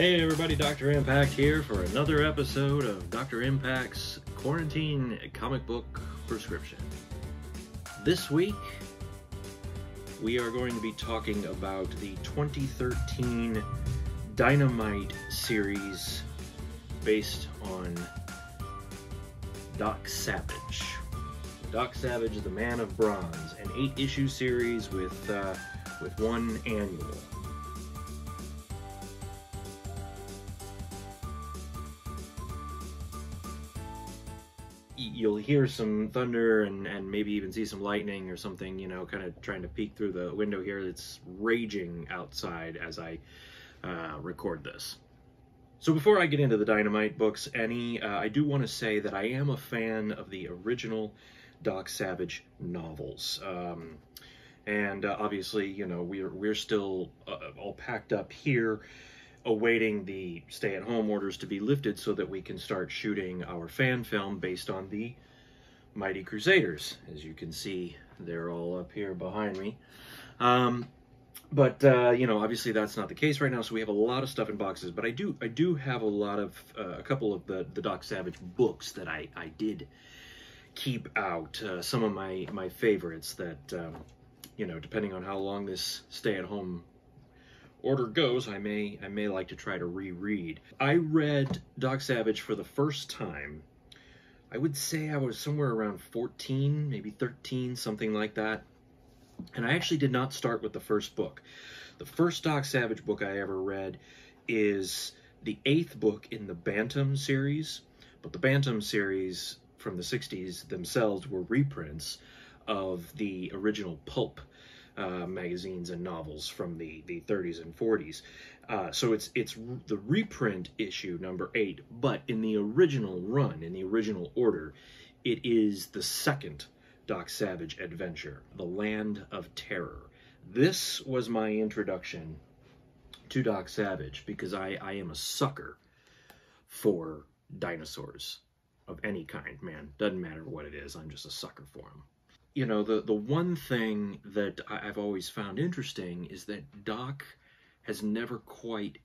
Hey everybody, Dr. Impact here for another episode of Dr. Impact's Quarantine Comic Book Prescription. This week, we are going to be talking about the 2013 Dynamite series based on Doc Savage. Doc Savage, the Man of Bronze, an 8-issue series with one annual. You'll hear some thunder and maybe even see some lightning or something, you know, kind of trying to peek through the window here. It's raging outside as I record this. So before I get into the Dynamite books, I do want to say that I am a fan of the original Doc Savage novels. Obviously, you know, we're still all packed up here, awaiting the stay-at-home orders to be lifted so that we can start shooting our fan film based on the Mighty Crusaders. As you can see, they're all up here behind me. You know, obviously that's not the case right now, so we have a lot of stuff in boxes, but I do have a couple of the Doc Savage books that I did keep out. Some of my favorites that, you know, depending on how long this stay-at-home order goes, I may like to try to reread. I read Doc Savage for the first time, I would say I was somewhere around 14, maybe 13, something like that. And I actually did not start with the first book. The first Doc Savage book I ever read is the 8th book in the Bantam series. But the Bantam series from the 60s themselves were reprints of the original pulp magazines and novels from the 30s and 40s. So it's the reprint issue number 8, but in the original run, in the original order, it is the second Doc Savage adventure, The Land of Terror. This was my introduction to Doc Savage because I am a sucker for dinosaurs of any kind, man. Doesn't matter what it is, I'm just a sucker for them. You know, the one thing that I've always found interesting is that Doc has never quite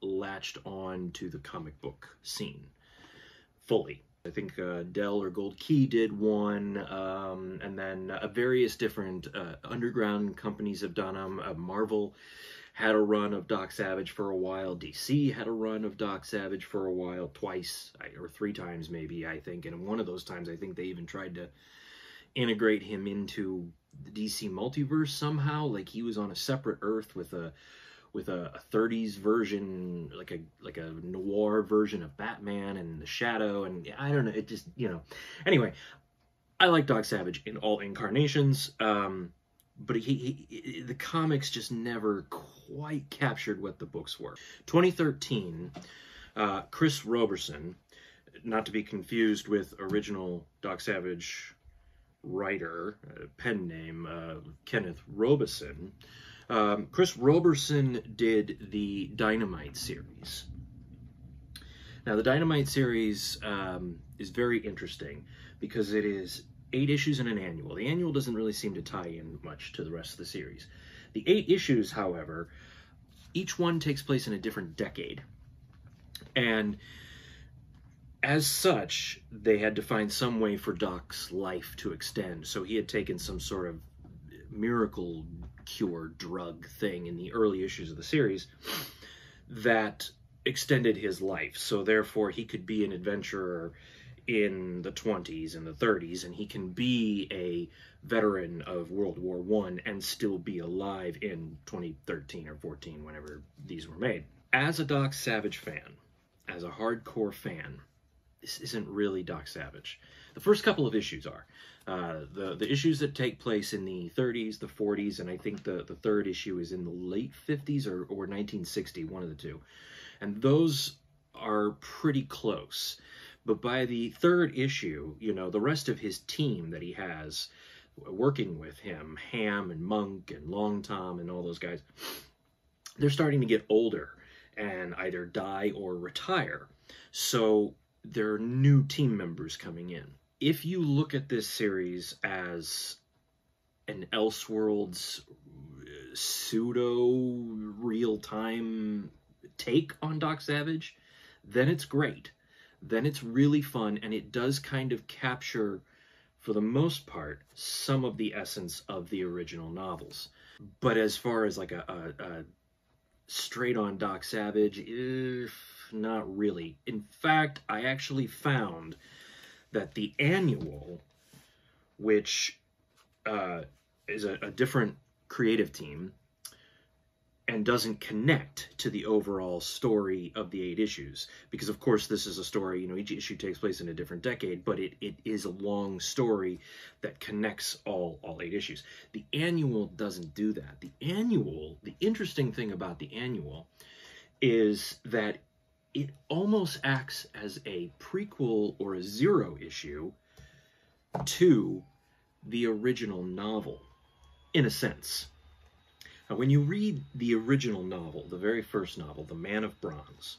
latched on to the comic book scene fully. I think Dell or Gold Key did one, and then various different underground companies have done them. Marvel had a run of Doc Savage for a while. DC had a run of Doc Savage for a while, twice or 3 times maybe, I think. And one of those times I think they even tried to integrate him into the DC multiverse somehow, like he was on a separate Earth with a 30s version, like a noir version of Batman and the Shadow, and I don't know, it just, you know. Anyway, I like Doc Savage in all incarnations, but the comics just never quite captured what the books were. 2013, Chris Roberson, not to be confused with original Doc Savage writer, pen name, Kenneth Robeson. Chris Roberson did the Dynamite series. Now, the Dynamite series is very interesting because it is 8 issues and an annual. The annual doesn't really seem to tie in much to the rest of the series. The 8 issues, however, each one takes place in a different decade. And as such, they had to find some way for Doc's life to extend. So he had taken some sort of miracle cure drug thing in the early issues of the series that extended his life. So therefore, he could be an adventurer in the 20s and the 30s, and he can be a veteran of World War I and still be alive in 2013 or 14, whenever these were made. As a Doc Savage fan, as a hardcore fan, this isn't really Doc Savage. The first couple of issues are. The issues that take place in the 30s, the 40s, and I think the third issue is in the late 50s or 1960, one of the two. And those are pretty close. But by the third issue, you know, the rest of his team that he has working with him, Ham and Monk and Long Tom and all those guys, they're starting to get older and either die or retire. So there are new team members coming in. If you look at this series as an Elseworlds pseudo real-time take on Doc Savage, then it's great. Then it's really fun, and it does kind of capture, for the most part, some of the essence of the original novels. But as far as like a straight-on Doc Savage, not really. In fact, I actually found that the annual, which is a different creative team and doesn't connect to the overall story of the 8 issues, because of course this is a story, you know, each issue takes place in a different decade, but it is a long story that connects all 8 issues. The annual doesn't do that. The interesting thing about the annual is that it almost acts as a prequel or a 0 issue to the original novel, in a sense. Now, when you read the original novel, the very first novel, The Man of Bronze,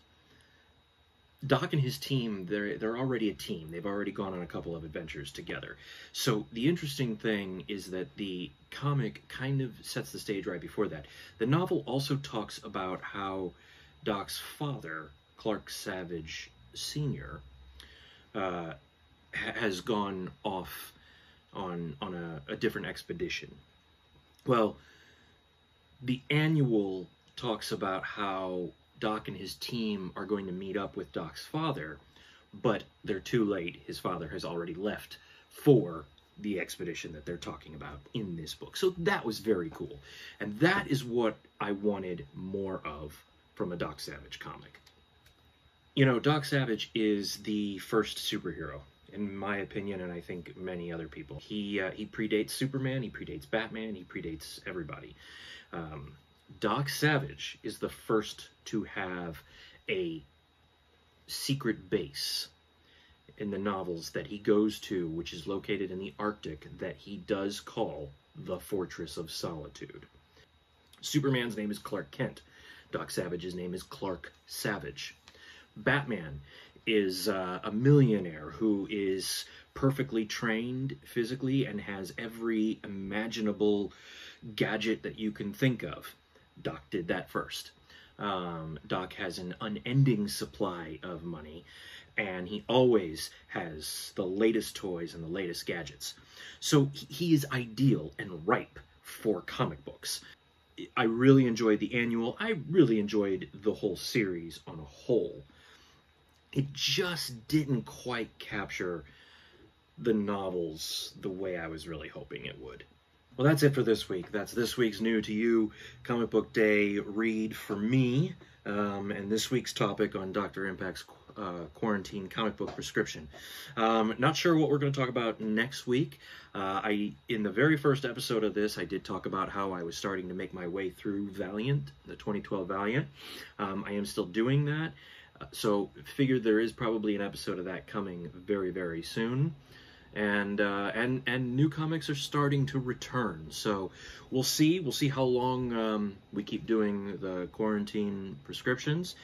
Doc and his team, they're already a team. They've already gone on a couple of adventures together. So the interesting thing is that the comic kind of sets the stage right before that. The novel also talks about how Doc's father, Clark Savage Sr., has gone off on a different expedition. Well, the annual talks about how Doc and his team are going to meet up with Doc's father, but they're too late. His father has already left for the expedition that they're talking about in this book. So that was very cool. And that is what I wanted more of from a Doc Savage comic. You know, Doc Savage is the first superhero, in my opinion, and I think many other people. He predates Superman, he predates Batman, he predates everybody. Doc Savage is the first to have a secret base in the novels that he goes to, which is located in the Arctic, that he does call the Fortress of Solitude. Superman's name is Clark Kent. Doc Savage's name is Clark Savage. Batman is a millionaire who is perfectly trained physically and has every imaginable gadget that you can think of. Doc did that first. Doc has an unending supply of money, and he always has the latest toys and the latest gadgets. So he is ideal and ripe for comic books. I really enjoyed the annual. I really enjoyed the whole series on a whole. It just didn't quite capture the novels the way I was really hoping it would. Well, that's it for this week. That's this week's New to You Comic Book Day read for me, and this week's topic on Dr. Impact's quarantine comic book prescription. Not sure what we're going to talk about next week. In the very first episode of this, I did talk about how I was starting to make my way through Valiant, the 2012 Valiant. I am still doing that, so figured there is probably an episode of that coming very, very soon. And new comics are starting to return, so we'll see how long we keep doing the quarantine prescriptions.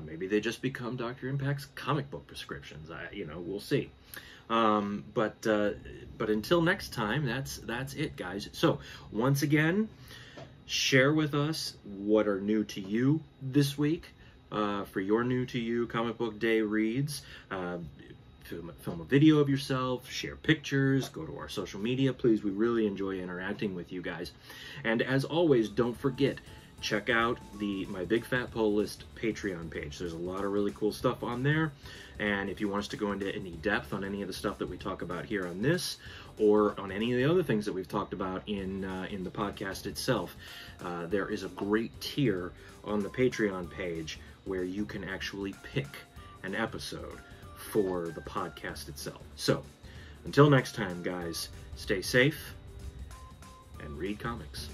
Maybe they just become Dr. Impact's comic book prescriptions. We'll see. But until next time, that's it, guys. So once again, share with us what are new to you this week for your New to You Comic Book Day reads. Film a video of yourself, share pictures, go to our social media. Please, we really enjoy interacting with you guys. And as always, don't forget, check out my Big Fat Poll List Patreon page. There's a lot of really cool stuff on there. And if you want us to go into any depth on any of the stuff that we talk about here on this, or on any of the other things that we've talked about in the podcast itself, there is a great tier on the Patreon page where you can actually pick an episode for the podcast itself. So, until next time, guys, stay safe and read comics.